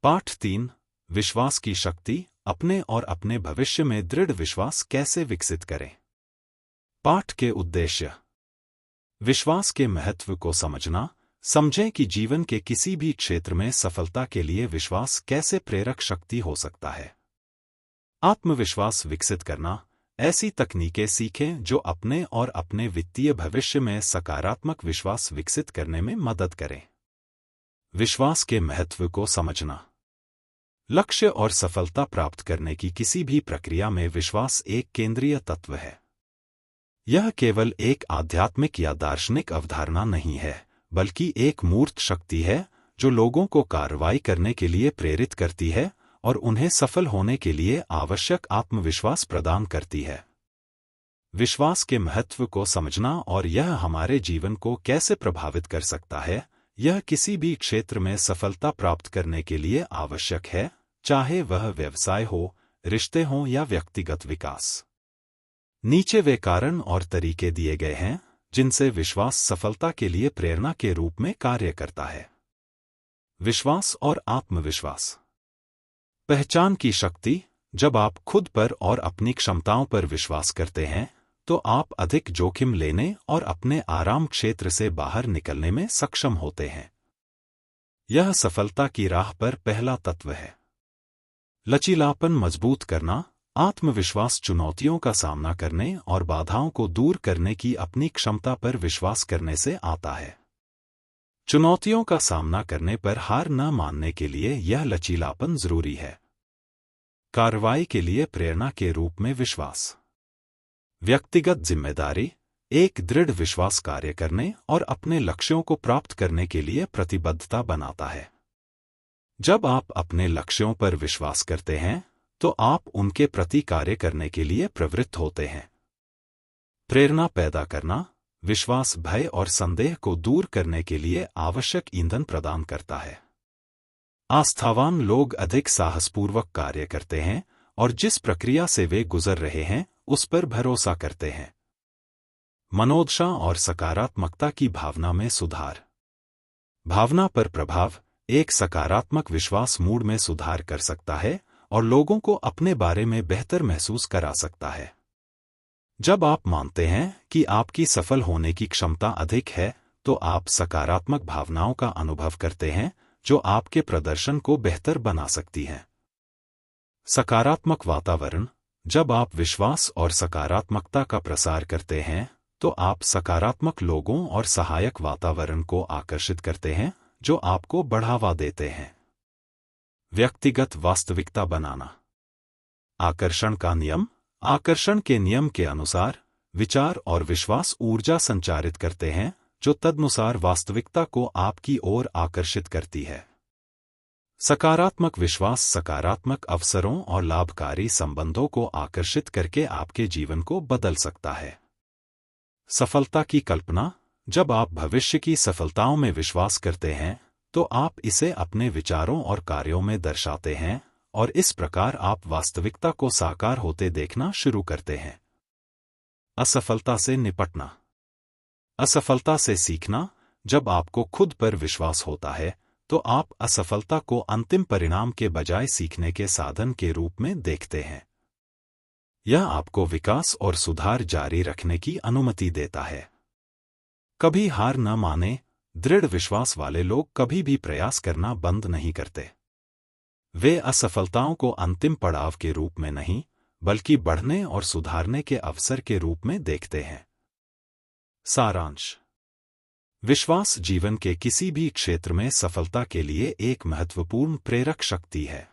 पाठ 3 विश्वास की शक्ति, अपने और अपने भविष्य में दृढ़ विश्वास कैसे विकसित करें। पाठ के उद्देश्य। विश्वास के महत्व को समझना, समझें कि जीवन के किसी भी क्षेत्र में सफलता के लिए विश्वास कैसे प्रेरक शक्ति हो सकता है। आत्मविश्वास विकसित करना, ऐसी तकनीकें सीखें जो अपने और अपने वित्तीय भविष्य में सकारात्मक विश्वास विकसित करने में मदद करें। विश्वास के महत्व को समझना। लक्ष्य और सफलता प्राप्त करने की किसी भी प्रक्रिया में विश्वास एक केंद्रीय तत्व है। यह केवल एक आध्यात्मिक या दार्शनिक अवधारणा नहीं है, बल्कि एक मूर्त शक्ति है जो लोगों को कार्रवाई करने के लिए प्रेरित करती है और उन्हें सफल होने के लिए आवश्यक आत्मविश्वास प्रदान करती है। विश्वास के महत्व को समझना और यह हमारे जीवन को कैसे प्रभावित कर सकता है, यह किसी भी क्षेत्र में सफलता प्राप्त करने के लिए आवश्यक है, चाहे वह व्यवसाय हो, रिश्ते हों या व्यक्तिगत विकास। नीचे वे कारण और तरीके दिए गए हैं जिनसे विश्वास सफलता के लिए प्रेरणा के रूप में कार्य करता है। विश्वास और आत्मविश्वास। पहचान की शक्ति। जब आप खुद पर और अपनी क्षमताओं पर विश्वास करते हैं, तो आप अधिक जोखिम लेने और अपने आराम क्षेत्र से बाहर निकलने में सक्षम होते हैं। यह सफलता की राह पर पहला तत्व है। लचीलापन मजबूत करना। आत्मविश्वास चुनौतियों का सामना करने और बाधाओं को दूर करने की अपनी क्षमता पर विश्वास करने से आता है। चुनौतियों का सामना करने पर हार न मानने के लिए यह लचीलापन जरूरी है। कार्रवाई के लिए प्रेरणा के रूप में विश्वास। व्यक्तिगत जिम्मेदारी। एक दृढ़ विश्वास कार्य करने और अपने लक्ष्यों को प्राप्त करने के लिए प्रतिबद्धता बनाता है। जब आप अपने लक्ष्यों पर विश्वास करते हैं, तो आप उनके प्रति कार्य करने के लिए प्रवृत्त होते हैं। प्रेरणा पैदा करना। विश्वास भय और संदेह को दूर करने के लिए आवश्यक ईंधन प्रदान करता है। आस्थावान लोग अधिक साहसपूर्वक कार्य करते हैं और जिस प्रक्रिया से वे गुजर रहे हैं, उस पर भरोसा करते हैं। मनोदशा और सकारात्मकता की भावना में सुधार। भावना पर प्रभाव। एक सकारात्मक विश्वास मूड में सुधार कर सकता है और लोगों को अपने बारे में बेहतर महसूस करा सकता है। जब आप मानते हैं कि आपकी सफल होने की क्षमता अधिक है, तो आप सकारात्मक भावनाओं का अनुभव करते हैं जो आपके प्रदर्शन को बेहतर बना सकती हैं। सकारात्मक वातावरण। जब आप विश्वास और सकारात्मकता का प्रसार करते हैं, तो आप सकारात्मक लोगों और सहायक वातावरण को आकर्षित करते हैं जो आपको बढ़ावा देते हैं। व्यक्तिगत वास्तविकता बनाना। आकर्षण का नियम। आकर्षण के नियम के अनुसार विचार और विश्वास ऊर्जा संचारित करते हैं जो तदनुसार वास्तविकता को आपकी ओर आकर्षित करती है। सकारात्मक विश्वास सकारात्मक अवसरों और लाभकारी संबंधों को आकर्षित करके आपके जीवन को बदल सकता है। सफलता की कल्पना। जब आप भविष्य की सफलताओं में विश्वास करते हैं, तो आप इसे अपने विचारों और कार्यों में दर्शाते हैं और इस प्रकार आप वास्तविकता को साकार होते देखना शुरू करते हैं। असफलता से निपटना। असफलता से सीखना। जब आपको खुद पर विश्वास होता है, तो आप असफलता को अंतिम परिणाम के बजाय सीखने के साधन के रूप में देखते हैं। यह आपको विकास और सुधार जारी रखने की अनुमति देता है। कभी हार न माने। दृढ़ विश्वास वाले लोग कभी भी प्रयास करना बंद नहीं करते। वे असफलताओं को अंतिम पड़ाव के रूप में नहीं, बल्कि बढ़ने और सुधारने के अवसर के रूप में देखते हैं। सारांश। विश्वास जीवन के किसी भी क्षेत्र में सफलता के लिए एक महत्वपूर्ण प्रेरक शक्ति है।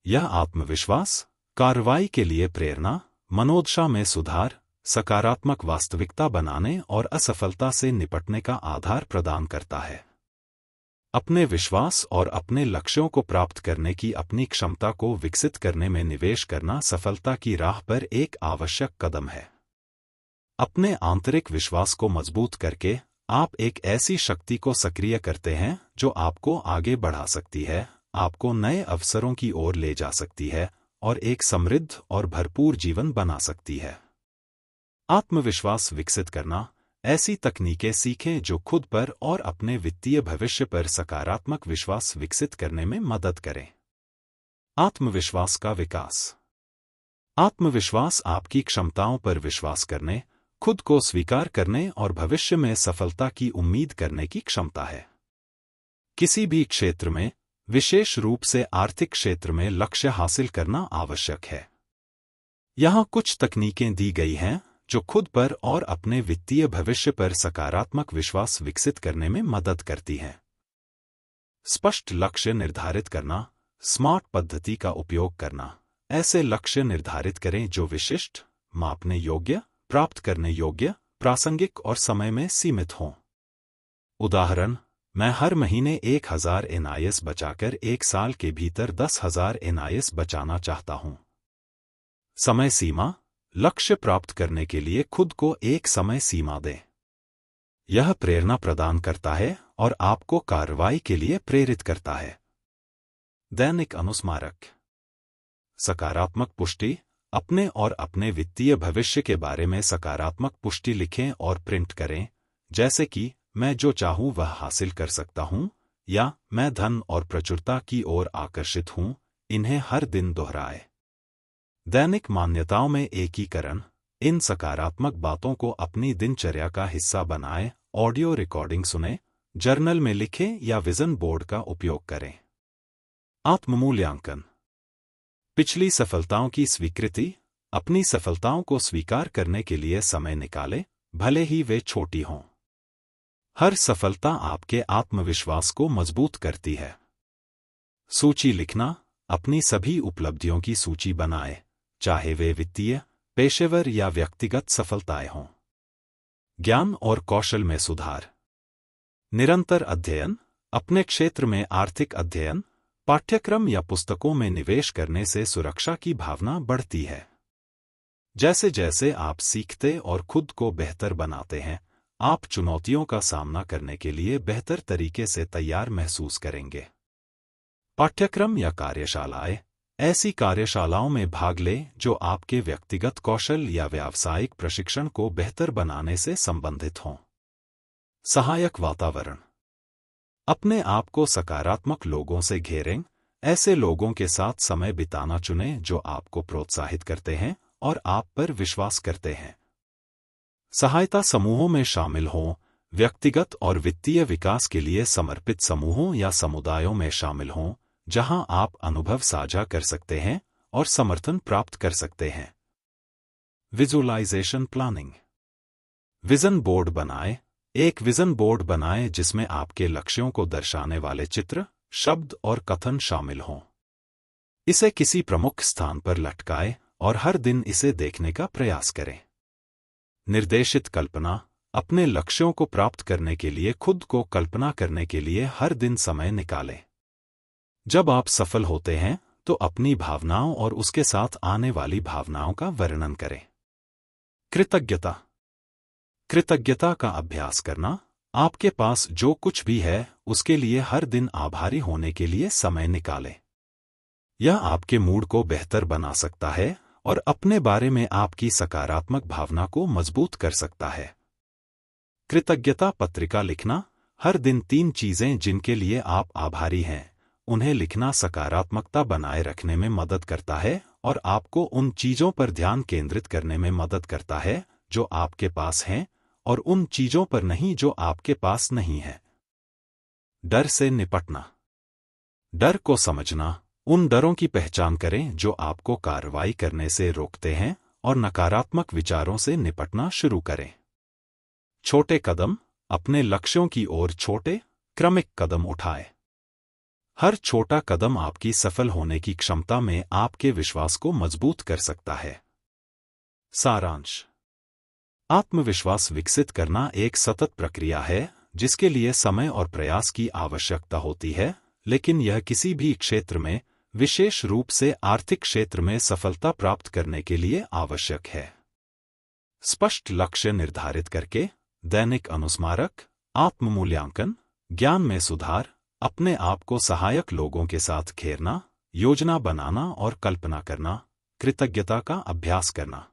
यह आत्मविश्वास, कार्रवाई के लिए प्रेरणा, मनोदशा में सुधार, सकारात्मक वास्तविकता बनाने और असफलता से निपटने का आधार प्रदान करता है। अपने विश्वास और अपने लक्ष्यों को प्राप्त करने की अपनी क्षमता को विकसित करने में निवेश करना सफलता की राह पर एक आवश्यक कदम है। अपने आंतरिक विश्वास को मजबूत करके आप एक ऐसी शक्ति को सक्रिय करते हैं जो आपको आगे बढ़ा सकती है, आपको नए अवसरों की ओर ले जा सकती है और एक समृद्ध और भरपूर जीवन बना सकती है। आत्मविश्वास विकसित करना, ऐसी तकनीकें सीखें जो खुद पर और अपने वित्तीय भविष्य पर सकारात्मक विश्वास विकसित करने में मदद करें। आत्मविश्वास का विकास। आत्मविश्वास आपकी क्षमताओं पर विश्वास करने, खुद को स्वीकार करने और भविष्य में सफलता की उम्मीद करने की क्षमता है। किसी भी क्षेत्र में, विशेष रूप से आर्थिक क्षेत्र में लक्ष्य हासिल करना आवश्यक है। यहाँ कुछ तकनीकें दी गई हैं जो खुद पर और अपने वित्तीय भविष्य पर सकारात्मक विश्वास विकसित करने में मदद करती हैं। स्पष्ट लक्ष्य निर्धारित करना, स्मार्ट पद्धति का उपयोग करना। ऐसे लक्ष्य निर्धारित करें जो विशिष्ट, मापने योग्य, प्राप्त करने योग्य, प्रासंगिक और समय में सीमित हों। उदाहरण, मैं हर महीने 1000 NIS बचाकर 1 साल के भीतर 10,000 NIS बचाना चाहता हूं। समय सीमा, लक्ष्य प्राप्त करने के लिए खुद को एक समय सीमा दें। यह प्रेरणा प्रदान करता है और आपको कार्रवाई के लिए प्रेरित करता है। दैनिक अनुस्मारक। सकारात्मक पुष्टि। अपने और अपने वित्तीय भविष्य के बारे में सकारात्मक पुष्टि लिखें और प्रिंट करें, जैसे कि मैं जो चाहूं वह हासिल कर सकता हूं या मैं धन और प्रचुरता की ओर आकर्षित हूं। इन्हें हर दिन दोहराएं। दैनिक मान्यताओं में एकीकरण। इन सकारात्मक बातों को अपनी दिनचर्या का हिस्सा बनाएं, ऑडियो रिकॉर्डिंग सुनें, जर्नल में लिखें या विजन बोर्ड का उपयोग करें। आत्ममूल्यांकन। पिछली सफलताओं की स्वीकृति। अपनी सफलताओं को स्वीकार करने के लिए समय निकालें, भले ही वे छोटी हों। हर सफलता आपके आत्मविश्वास को मजबूत करती है। सूची लिखना। अपनी सभी उपलब्धियों की सूची बनाएं, चाहे वे वित्तीय, पेशेवर या व्यक्तिगत सफलताएं हों। ज्ञान और कौशल में सुधार। निरंतर अध्ययन। अपने क्षेत्र में आर्थिक अध्ययन, पाठ्यक्रम या पुस्तकों में निवेश करने से सुरक्षा की भावना बढ़ती है। जैसे जैसे आप सीखते और खुद को बेहतर बनाते हैं, आप चुनौतियों का सामना करने के लिए बेहतर तरीके से तैयार महसूस करेंगे। पाठ्यक्रम या कार्यशालाएं। ऐसी कार्यशालाओं में भाग लें जो आपके व्यक्तिगत कौशल या व्यावसायिक प्रशिक्षण को बेहतर बनाने से संबंधित हों। सहायक वातावरण। अपने आप को सकारात्मक लोगों से घेरें। ऐसे लोगों के साथ समय बिताना चुनें जो आपको प्रोत्साहित करते हैं और आप पर विश्वास करते हैं। सहायता समूहों में शामिल हों। व्यक्तिगत और वित्तीय विकास के लिए समर्पित समूहों या समुदायों में शामिल हों, जहां आप अनुभव साझा कर सकते हैं और समर्थन प्राप्त कर सकते हैं। Visualisation planning. विजन बोर्ड बनाएं। एक विजन बोर्ड बनाएं जिसमें आपके लक्ष्यों को दर्शाने वाले चित्र, शब्द और कथन शामिल हों। इसे किसी प्रमुख स्थान पर लटकाएं और हर दिन इसे देखने का प्रयास करें। निर्देशित कल्पना। अपने लक्ष्यों को प्राप्त करने के लिए खुद को कल्पना करने के लिए हर दिन समय निकालें। जब आप सफल होते हैं तो अपनी भावनाओं और उसके साथ आने वाली भावनाओं का वर्णन करें। कृतज्ञता। कृतज्ञता का अभ्यास करना। आपके पास जो कुछ भी है उसके लिए हर दिन आभारी होने के लिए समय निकालें। यह आपके मूड को बेहतर बना सकता है और अपने बारे में आपकी सकारात्मक भावना को मजबूत कर सकता है। कृतज्ञता पत्रिका लिखना। हर दिन 3 चीजें जिनके लिए आप आभारी हैं, उन्हें लिखना सकारात्मकता बनाए रखने में मदद करता है और आपको उन चीजों पर ध्यान केंद्रित करने में मदद करता है जो आपके पास हैं और उन चीजों पर नहीं जो आपके पास नहीं है। डर से निपटना। डर को समझना। उन डरों की पहचान करें जो आपको कार्रवाई करने से रोकते हैं और नकारात्मक विचारों से निपटना शुरू करें। छोटे कदम। अपने लक्ष्यों की ओर छोटे, क्रमिक कदम उठाएं। हर छोटा कदम आपकी सफल होने की क्षमता में आपके विश्वास को मजबूत कर सकता है। सारांश। आत्मविश्वास विकसित करना एक सतत प्रक्रिया है जिसके लिए समय और प्रयास की आवश्यकता होती है, लेकिन यह किसी भी क्षेत्र में, विशेष रूप से आर्थिक क्षेत्र में सफलता प्राप्त करने के लिए आवश्यक है। स्पष्ट लक्ष्य निर्धारित करके, दैनिक अनुस्मारक, आत्ममूल्यांकन, ज्ञान में सुधार, अपने आप को सहायक लोगों के साथ घेरना, योजना बनाना और कल्पना करना, कृतज्ञता का अभ्यास करना।